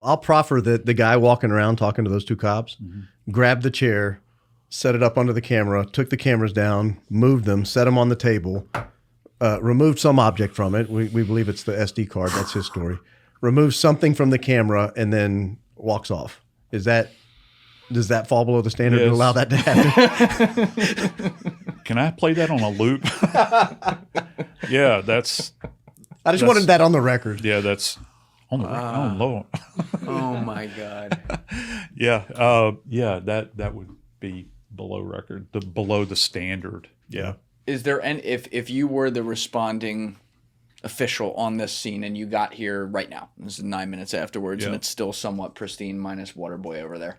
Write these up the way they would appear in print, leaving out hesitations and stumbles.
I'll proffer that the guy walking around talking to those two cops grabbed the chair, set it up under the camera, took the cameras down, moved them, set them on the table, removed some object from it. We believe it's the SD card. That's his story. Removes something from the camera and then walks off. Does that fall below the standard to allow that to happen? Can I play that on a loop? Yeah, I just wanted that on the record. Yeah, that's on the record. Oh, Lord. Oh, my God. Yeah, that would be below record, below the standard. Yeah. Is there any, if you were the responding official on this scene and you got here right now, this is 9 minutes afterwards, and it's still somewhat pristine minus Waterboy over there.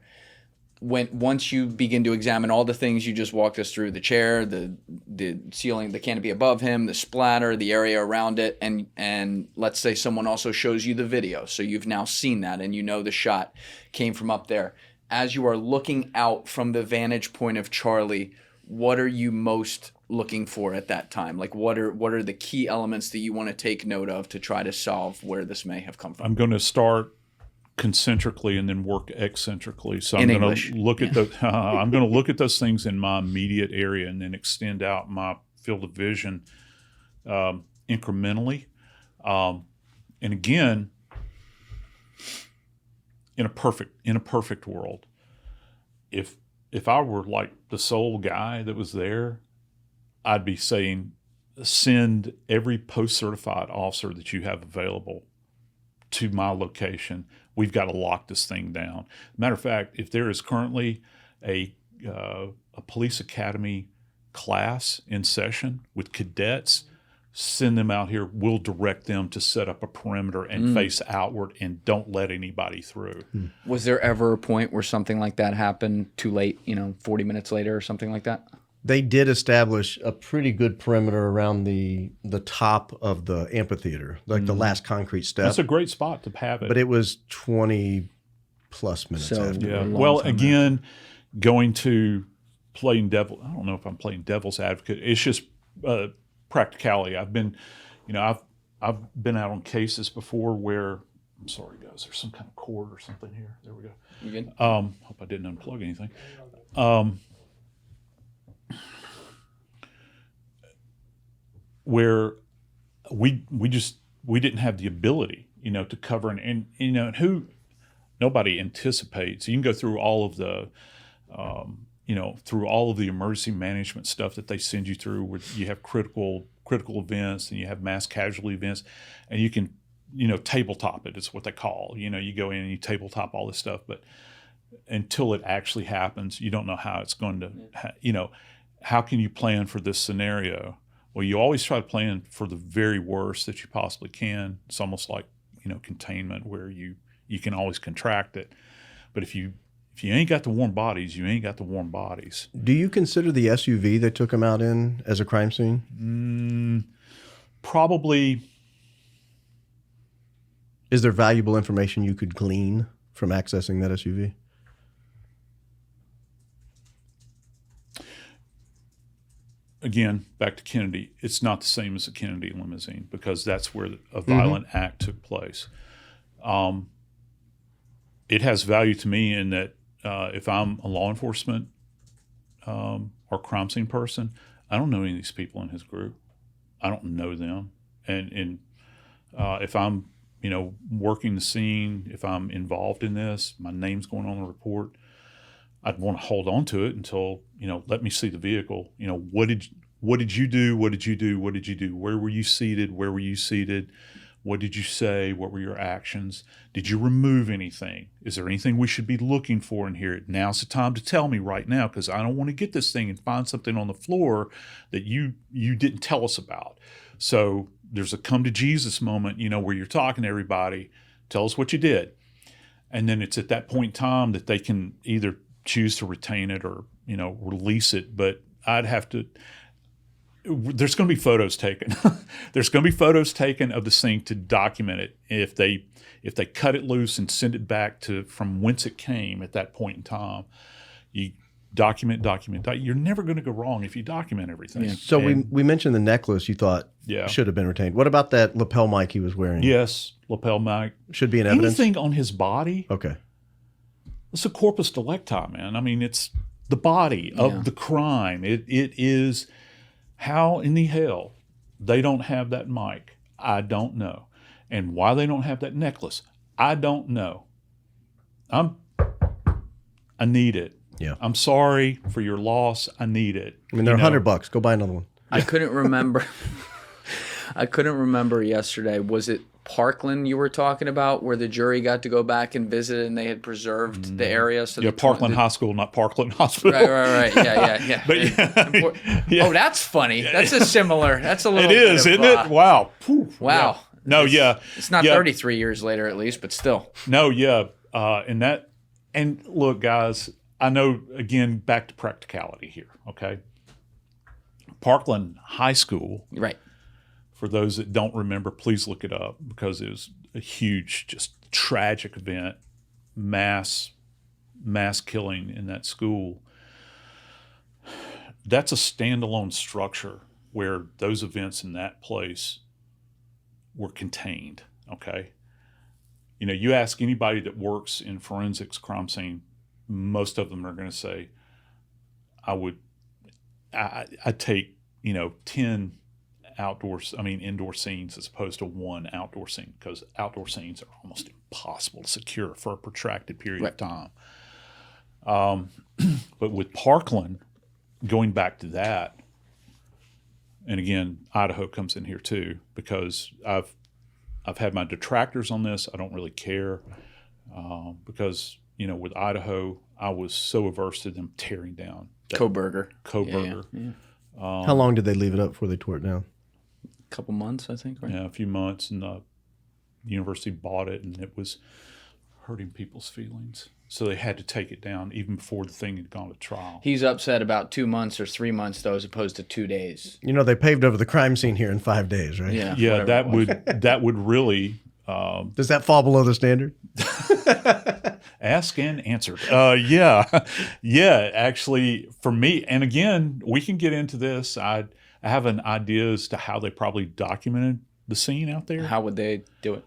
Once you begin to examine all the things you just walked us through, the chair, the ceiling, the canopy above him, the splatter, the area around it, and let's say someone also shows you the video, so you've now seen that and you know the shot came from up there. As you are looking out from the vantage point of Charlie, what are you most looking for at that time? Like what are the key elements that you want to take note of to try to solve where this may have come from? I'm going to start concentrically and then work eccentrically. So I'm going to look at I'm going to look at those things in my immediate area and then extend out my field of vision incrementally. And again, in a perfect world, if I were like the sole guy that was there, I'd be saying, send every post-certified officer that you have available to my location. We've got to lock this thing down. Matter of fact, if there is currently a police academy class in session with cadets, send them out here. We'll direct them to set up a perimeter and face outward and don't let anybody through. Was there ever a point where something like that happened too late, 40 minutes later or something like that? They did establish a pretty good perimeter around the top of the amphitheater, like the last concrete step. That's a great spot to have it. But it was 20 plus minutes after. Yeah. Well, again, going to playing devil, I don't know if I'm playing devil's advocate. It's just practicality. I've been out on cases before where, I'm sorry guys, there's some kind of cord or something here. There we go. You good? Hope I didn't unplug anything. Where we didn't have the ability, to cover and nobody anticipates. You can go through all of the, through all of the emergency management stuff that they send you through, where you have critical events and you have mass casualty events, and you can, tabletop it. It's what they call. You go in and you tabletop all this stuff, but until it actually happens, you don't know how it's going to. How can you plan for this scenario? Well, you always try to plan for the very worst that you possibly can. It's almost like, containment, where you can always contract it. But if you ain't got the warm bodies, you ain't got the warm bodies. Do you consider the SUV they took him out in as a crime scene? Probably. Is there valuable information you could glean from accessing that SUV? Again, back to Kennedy, it's not the same as a Kennedy limousine because that's where a violent act took place. It has value to me in that if I'm a law enforcement or crime scene person, I don't know any of these people in his group. I don't know them. And if I'm, working the scene, if I'm involved in this, my name's going on the report, I'd want to hold on to it until, let me see the vehicle. What did you do? What did you do? What did you do? Where were you seated? Where were you seated? What did you say? What were your actions? Did you remove anything? Is there anything we should be looking for in here? Now's the time to tell me right now, because I don't want to get this thing and find something on the floor that you didn't tell us about. So there's a come to Jesus moment, where you're talking to everybody. Tell us what you did. And then it's at that point in time that they can either choose to retain it or, release it. But I'd have to, there's going to be photos taken. There's going to be photos taken of the scene to document it. If they cut it loose and send it back to from whence it came at that point in time, document. You're never going to go wrong if you document everything. Yeah. So And, we mentioned the necklace you thought yeah. should have been retained. What about that lapel mic he was wearing? Yes, lapel mic. Should be in evidence? Anything on his body, Okay. it's a corpus delicti, man. I mean, it's the body of Yeah. the crime. It is how in the hell they don't have that mic. I don't know. And why they don't have that necklace, I don't know. I need it. Yeah. I'm sorry for your loss. I need it. I mean, they're $100. Go buy another one. I couldn't remember. I couldn't remember yesterday. Was it Parkland you were talking about, where the jury got to go back and visit, and they had preserved the area? So Yeah, Parkland High School, not Parkland Hospital. Right. Yeah. But yeah. Oh, that's funny. That's a similar. That's a little. It is, bit of, isn't it? Wow. Phew. Wow. Yeah. No, yeah. It's not Yeah. 33 years later, at least, but still. No, yeah. And look, guys, I know, again, back to practicality here, okay? Parkland High School, Right. for those that don't remember, please look it up, because it was a huge, just tragic event, mass killing in that school. That's a standalone structure where those events in that place were contained, okay? You know, you ask anybody that works in forensics crime scene, most of them are going to say, I take, 10 indoor scenes as opposed to one outdoor scene, because outdoor scenes are almost impossible to secure for a protracted period of time. But with Parkland, going back to that, and again, Idaho comes in here too, because I've had my detractors on this. I don't really care, because with Idaho, I was so averse to them tearing down Coburger. Yeah. How long did they leave it up before they tore it down? A couple months, I think. Right. Yeah, a few months, and the university bought it, and it was hurting people's feelings. So they had to take it down even before the thing had gone to trial. He's upset about 2 months or 3 months, though, as opposed to 2 days. They paved over the crime scene here in 5 days, right? Yeah. Yeah, whatever that would really Does that fall below the standard? ask and answer. Yeah. Actually, for me, and again, we can get into this. I have an idea as to how they probably documented the scene out there. How would they do it?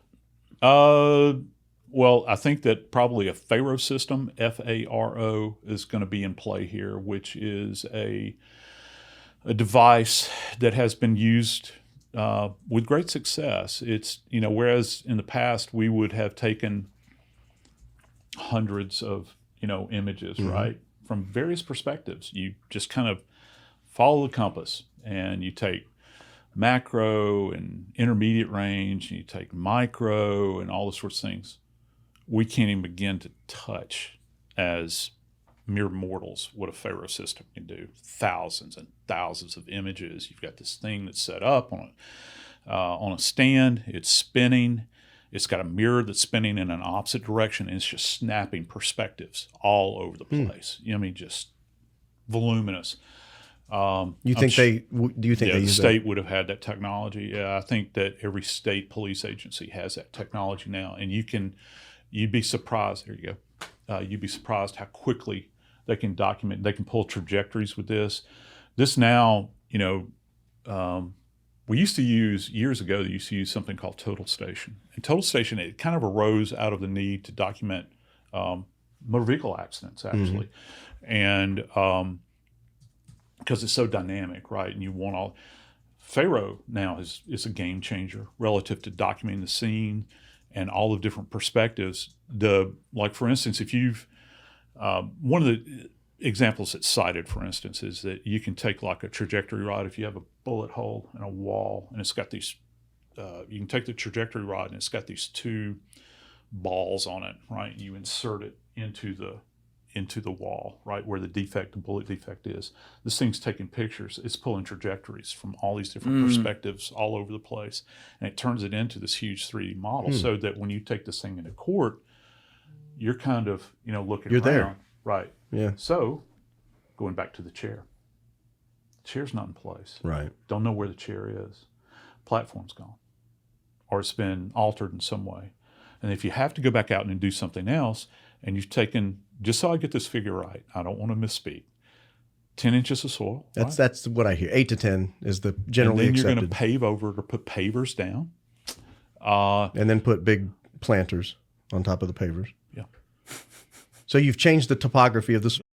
Well, I think that probably a FARO system, FARO, is going to be in play here, which is a device that has been used with great success. It's, whereas in the past we would have taken hundreds of, images, right, from various perspectives. You just kind of follow the compass, and you take macro and intermediate range, and you take micro and all those sorts of things. We can't even begin to touch, as mere mortals, what a FARO system can do. Thousands and thousands of images. You've got this thing that's set up on a stand. It's spinning. It's got a mirror that's spinning in an opposite direction, and it's just snapping perspectives all over the place. Just voluminous. Do you think they use the that? state would have had that technology? Yeah, I think that every state police agency has that technology now, and you'd be surprised. There you go. You'd be surprised how quickly they can document. They can pull trajectories with this. This now, we used to use, years ago, they used to use something called Total Station. And Total Station, it kind of arose out of the need to document motor vehicle accidents, actually. And because it's so dynamic, right? And you want all. FARO now is a game changer relative to documenting the scene and all the different perspectives. Like, for instance, if you've one of the examples that's cited, for instance, is that you can take like a trajectory rod. If you have a bullet hole in a wall, and it's got these, you can take the trajectory rod, and it's got these two balls on it, right? You insert it into the wall, right, where the bullet defect is. This thing's taking pictures. It's pulling trajectories from all these different perspectives all over the place, and it turns it into this huge 3D model, so that when you take this thing into court, you're kind of, looking You're around. there. Right. Yeah. So, going back to the chair. The chair's not in place. Right. Don't know where the chair is. Platform's gone. Or it's been altered in some way. And if you have to go back out and do something else, and you've taken, just so I get this figure right, I don't want to misspeak, 10 inches of soil. That's what I hear. 8 to 10 is the And generally then you're going to accepted. pave over it or put pavers down. And then put big planters on top of the pavers. Yeah. So you've changed the topography of the